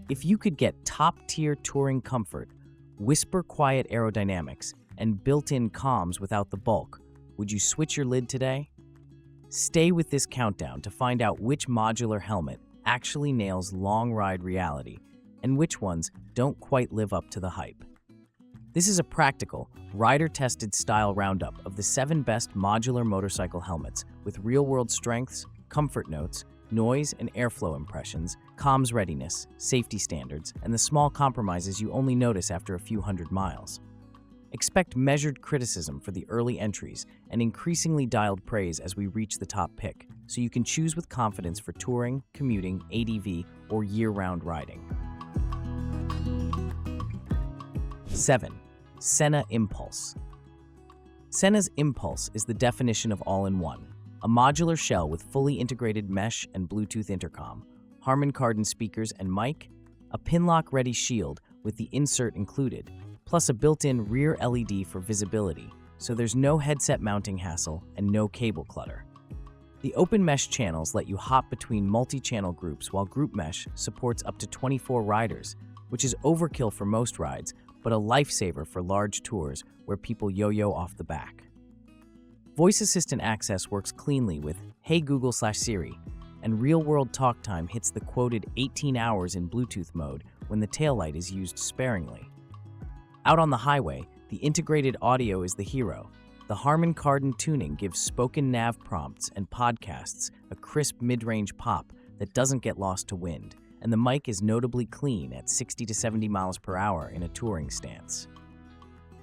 If you could get top-tier touring comfort, whisper-quiet aerodynamics, and built-in comms without the bulk, would you switch your lid today? Stay with this countdown to find out which modular helmet actually nails long-ride reality and which ones don't quite live up to the hype. This is a practical, rider-tested style roundup of the 7 best modular motorcycle helmets with real-world strengths, comfort notes, noise and airflow impressions, comms readiness, safety standards, and the small compromises you only notice after a few hundred miles. Expect measured criticism for the early entries and increasingly dialed praise as we reach the top pick, so you can choose with confidence for touring, commuting, ADV, or year-round riding. 7. Sena Impulse. Sena's Impulse is the definition of all-in-one. A modular shell with fully integrated mesh and Bluetooth intercom, Harman Kardon speakers and mic, a pinlock-ready shield with the insert included, plus a built-in rear LED for visibility, so there's no headset mounting hassle and no cable clutter. The open mesh channels let you hop between multi-channel groups, while group mesh supports up to 24 riders, which is overkill for most rides, but a lifesaver for large tours where people yo-yo off the back. Voice assistant access works cleanly with Hey Google/Siri, and real-world talk time hits the quoted 18 hours in Bluetooth mode when the taillight is used sparingly. Out on the highway, the integrated audio is the hero. The Harman Kardon tuning gives spoken nav prompts and podcasts a crisp mid-range pop that doesn't get lost to wind, and the mic is notably clean at 60 to 70 miles per hour in a touring stance.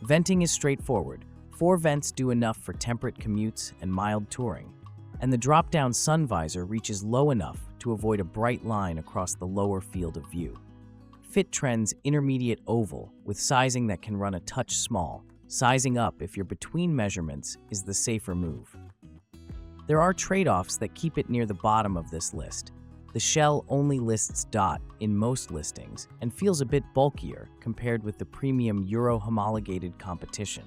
Venting is straightforward. 4 vents do enough for temperate commutes and mild touring, and the drop-down sun visor reaches low enough to avoid a bright line across the lower field of view. Fit trends intermediate oval with sizing that can run a touch small. Sizing up if you're between measurements is the safer move. There are trade-offs that keep it near the bottom of this list. The shell only lists DOT in most listings and feels a bit bulkier compared with the premium Euro-homologated competition.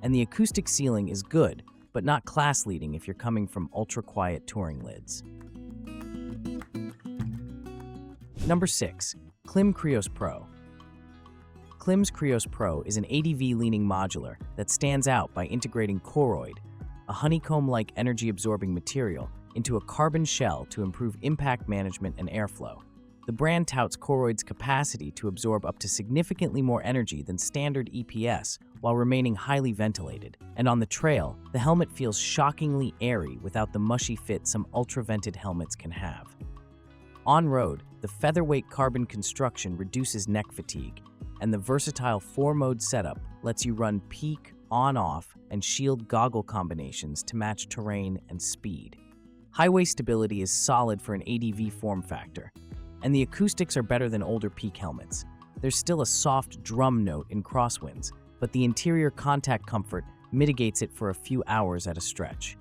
And the acoustic ceiling is good, but not class-leading if you're coming from ultra-quiet touring lids. Number 6. Klim Krios Pro. Klim Krios Pro is an ADV-leaning modular that stands out by integrating Koroyd, a honeycomb-like energy-absorbing material, into a carbon shell to improve impact management and airflow. The brand touts Koroyd's capacity to absorb up to significantly more energy than standard EPS while remaining highly ventilated, and on the trail, the helmet feels shockingly airy without the mushy fit some ultra-vented helmets can have. On-road, the featherweight carbon construction reduces neck fatigue, and the versatile 4-mode setup lets you run peak, on-off, and shield goggle combinations to match terrain and speed. Highway stability is solid for an ADV form factor, and the acoustics are better than older peak helmets. There's still a soft drum note in crosswinds, but the interior contact comfort mitigates it for a few hours at a stretch.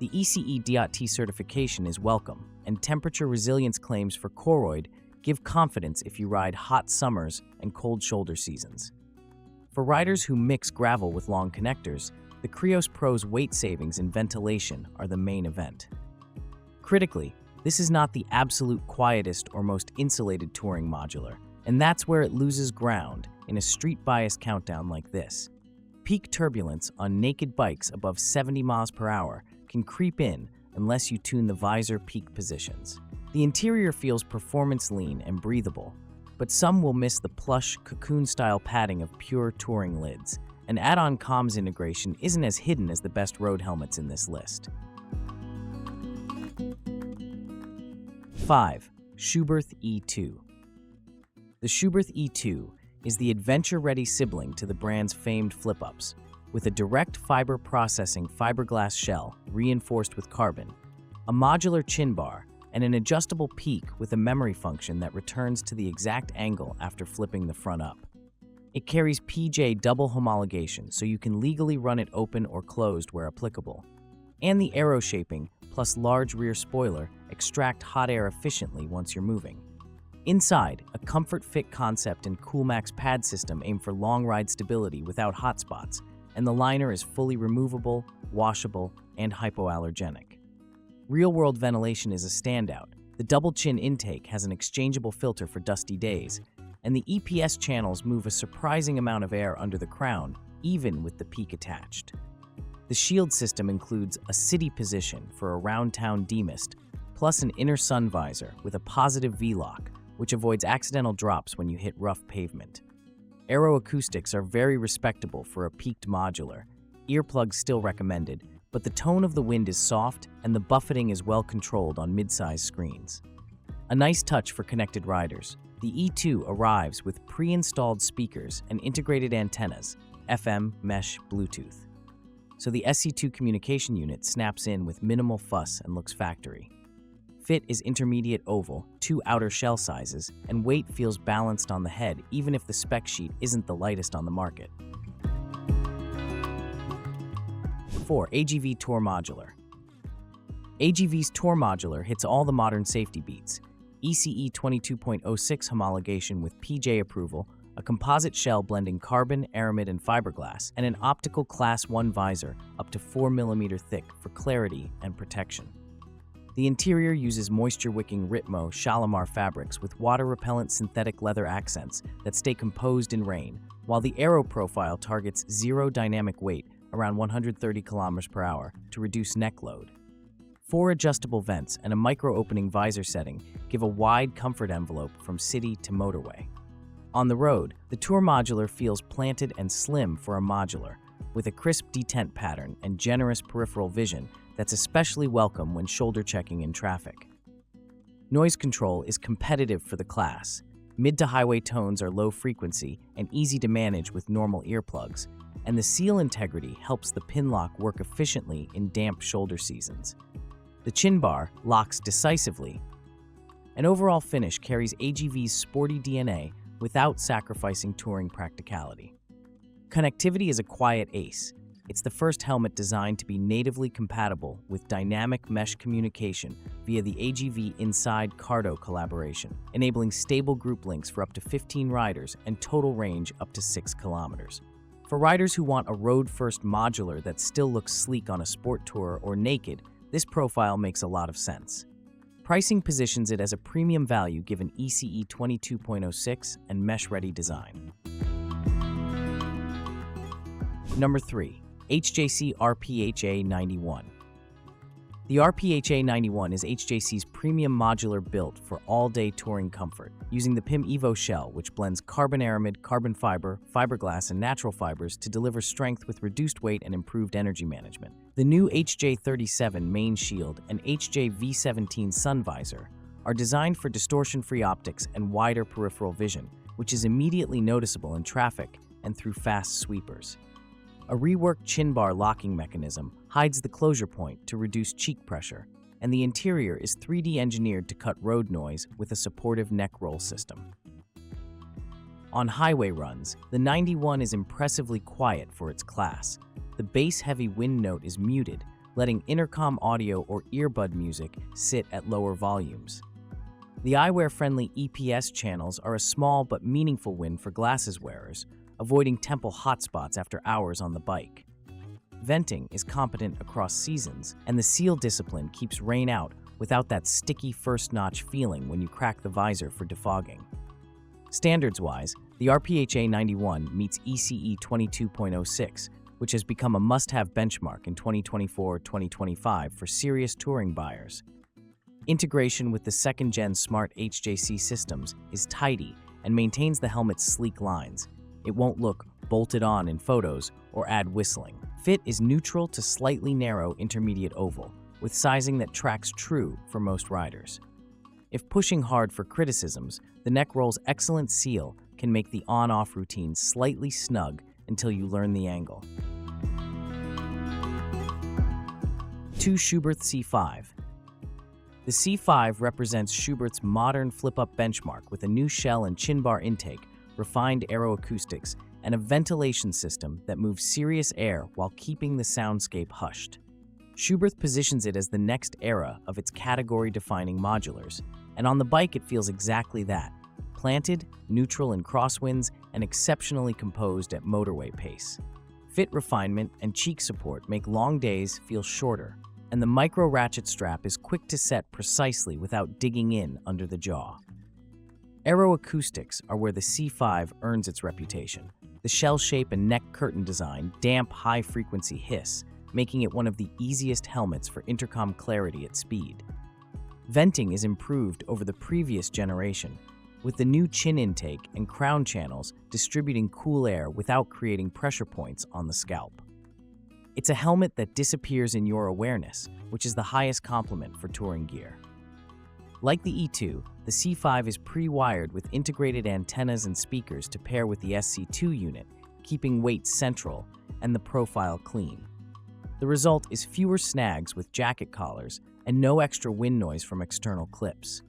The ECE DOT certification is welcome, and temperature resilience claims for Koroyd give confidence if you ride hot summers and cold shoulder seasons. For riders who mix gravel with long connectors, the Krios Pro's weight savings and ventilation are the main event. Critically, this is not the absolute quietest or most insulated touring modular, and that's where it loses ground in a street bias countdown like this. Peak turbulence on naked bikes above 70 miles per hour can creep in unless you tune the visor peak positions. The interior feels performance lean and breathable, but some will miss the plush, cocoon-style padding of pure touring lids, and add-on comms integration isn't as hidden as the best road helmets in this list. 5. Schuberth E2. The Schuberth E2 is the adventure-ready sibling to the brand's famed flip-ups, with a direct fiber processing fiberglass shell reinforced with carbon, a modular chin bar, and an adjustable peak with a memory function that returns to the exact angle after flipping the front up. It carries PJ double homologation, so you can legally run it open or closed where applicable. And the aero shaping, plus large rear spoiler, extract hot air efficiently once you're moving. Inside, a comfort fit concept and CoolMax pad system aim for long ride stability without hot spots, and the liner is fully removable, washable, and hypoallergenic. Real-world ventilation is a standout, The double chin intake has an exchangeable filter for dusty days, and the EPS channels move a surprising amount of air under the crown, even with the peak attached. The shield system includes a city position for a round-town demist, plus an inner sun visor with a positive V-lock, which avoids accidental drops when you hit rough pavement. Aero acoustics are very respectable for a peaked modular. Earplugs still recommended, but the tone of the wind is soft and the buffeting is well controlled on mid-size screens. A nice touch for connected riders, the E2 arrives with pre-installed speakers and integrated antennas, FM, mesh, Bluetooth. So the SE2 communication unit snaps in with minimal fuss and looks factory. Fit is intermediate oval, 2 outer shell sizes, and weight feels balanced on the head even if the spec sheet isn't the lightest on the market. 4. AGV Tourmodular. AGV's Tourmodular hits all the modern safety beats. ECE 22.06 homologation with PJ approval, a composite shell blending carbon, aramid, and fiberglass, and an optical Class 1 visor up to 4 mm thick for clarity and protection. The interior uses moisture-wicking Ritmo Shalimar fabrics with water-repellent synthetic leather accents that stay composed in rain, while the aero profile targets zero dynamic weight around 130 km/h to reduce neck load. 4 adjustable vents and a micro-opening visor setting give a wide comfort envelope from city to motorway. On the road, the Tourmodular feels planted and slim for a modular, with a crisp detent pattern and generous peripheral vision that's especially welcome when shoulder checking in traffic. Noise control is competitive for the class. Mid to highway tones are low frequency and easy to manage with normal earplugs, and the seal integrity helps the pin lock work efficiently in damp shoulder seasons. The chin bar locks decisively. An overall finish carries AGV's sporty DNA without sacrificing touring practicality. Connectivity is a quiet ace. It's the first helmet designed to be natively compatible with dynamic mesh communication via the AGV Inside Cardo collaboration, enabling stable group links for up to 15 riders and total range up to 6 kilometers. For riders who want a road-first modular that still looks sleek on a sport tour or naked, this profile makes a lot of sense. Pricing positions it as a premium value given ECE 22.06 and mesh-ready design. Number 3. HJC RPHA 91. The RPHA 91 is HJC's premium modular built for all-day touring comfort, using the PIM Evo shell, which blends carbon aramid, carbon fiber, fiberglass, and natural fibers to deliver strength with reduced weight and improved energy management. The new HJ37 main shield and HJ V17 sun visor are designed for distortion-free optics and wider peripheral vision, which is immediately noticeable in traffic and through fast sweepers. A reworked chin bar locking mechanism hides the closure point to reduce cheek pressure, and the interior is 3D engineered to cut road noise with a supportive neck roll system. On highway runs, the 91 is impressively quiet for its class. The bass-heavy wind note is muted, letting intercom audio or earbud music sit at lower volumes. The eyewear-friendly EPS channels are a small but meaningful win for glasses wearers, avoiding temple hotspots after hours on the bike. Venting is competent across seasons, and the seal discipline keeps rain out without that sticky first-notch feeling when you crack the visor for defogging. Standards-wise, the RPHA 91 meets ECE 22.06, which has become a must-have benchmark in 2024-2025 for serious touring buyers. Integration with the second-gen smart HJC systems is tidy and maintains the helmet's sleek lines. It won't look bolted on in photos or add whistling. Fit is neutral to slightly narrow intermediate oval, with sizing that tracks true for most riders. If pushing hard for criticisms, the neck roll's excellent seal can make the on-off routine slightly snug until you learn the angle. 2. Schuberth C5. The C5 represents Schuberth's modern flip-up benchmark with a new shell and chin bar intake, refined aeroacoustics, and a ventilation system that moves serious air while keeping the soundscape hushed. Schuberth positions it as the next era of its category-defining modulars, and on the bike it feels exactly that, planted, neutral in crosswinds, and exceptionally composed at motorway pace. Fit refinement and cheek support make long days feel shorter, and the micro ratchet strap is quick to set precisely without digging in under the jaw. Aeroacoustics are where the C5 earns its reputation. The shell shape and neck curtain design damp high-frequency hiss, making it one of the easiest helmets for intercom clarity at speed. Venting is improved over the previous generation, with the new chin intake and crown channels distributing cool air without creating pressure points on the scalp. It's a helmet that disappears in your awareness, which is the highest compliment for touring gear. Like the E2, the C5 is pre-wired with integrated antennas and speakers to pair with the SC2 unit, keeping weight central and the profile clean. The result is fewer snags with jacket collars and no extra wind noise from external clips.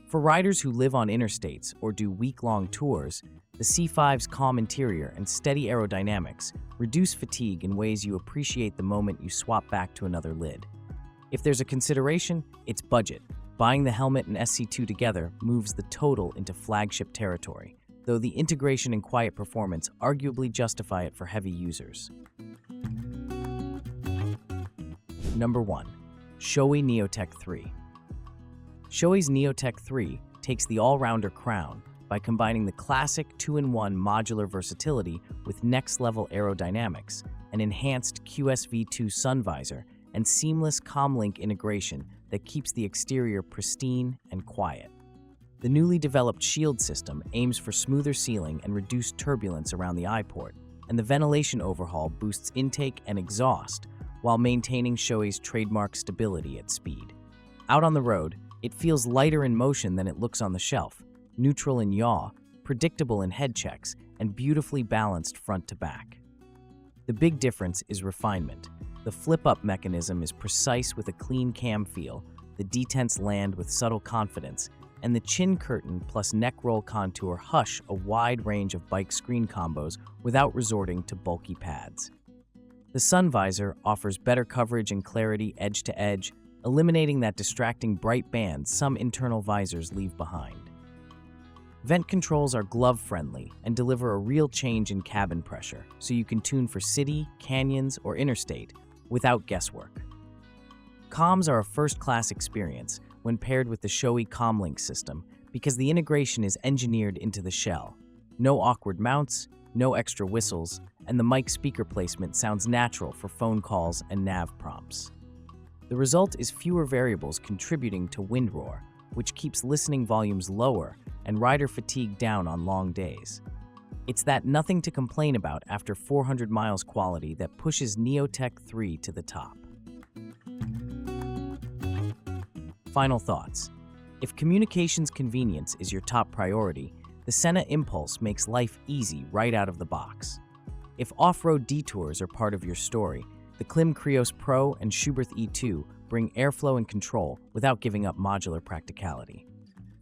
For riders who live on interstates or do week-long tours, the C5's calm interior and steady aerodynamics reduce fatigue in ways you appreciate the moment you swap back to another lid. If there's a consideration, it's budget. Buying the helmet and SC2 together moves the total into flagship territory, though the integration and quiet performance arguably justify it for heavy users. Number 1. Shoei Neotec 3. Shoei's Neotec 3 takes the all-rounder crown by combining the classic 2-in-1 modular versatility with next-level aerodynamics, an enhanced QSV2 sun visor, and seamless comlink integration that keeps the exterior pristine and quiet. The newly developed shield system aims for smoother sealing and reduced turbulence around the eye port, and the ventilation overhaul boosts intake and exhaust while maintaining Shoei's trademark stability at speed. Out on the road, it feels lighter in motion than it looks on the shelf, neutral in yaw, predictable in head checks, and beautifully balanced front to back. The big difference is refinement. The flip-up mechanism is precise with a clean cam feel, the detents land with subtle confidence, and the chin curtain plus neck roll contour hush a wide range of bike screen combos without resorting to bulky pads. The sun visor offers better coverage and clarity edge to edge, eliminating that distracting bright band some internal visors leave behind. Vent controls are glove-friendly and deliver a real change in cabin pressure, so you can tune for city, canyons, or interstate without guesswork. Comms are a first-class experience when paired with the Shoei Comlink system because the integration is engineered into the shell. No awkward mounts, no extra whistles, and the mic speaker placement sounds natural for phone calls and nav prompts. The result is fewer variables contributing to wind roar, which keeps listening volumes lower and rider fatigue down on long days. It's that nothing to complain about after 400 miles quality that pushes Neotec 3 to the top. Final thoughts. If communications convenience is your top priority, the Sena Impulse makes life easy right out of the box. If off-road detours are part of your story, the Klim Krios Pro and Schuberth E2 bring airflow and control without giving up modular practicality.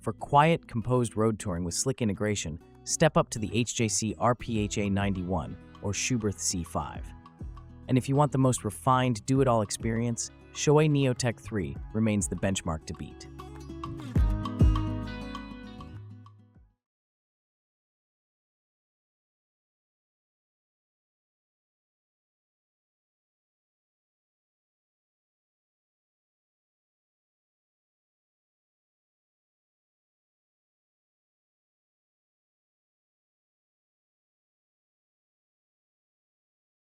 For quiet, composed road touring with slick integration, step up to the HJC RPHA 91 or Schuberth C5. And if you want the most refined, do-it-all experience, Shoei Neotec 3 remains the benchmark to beat.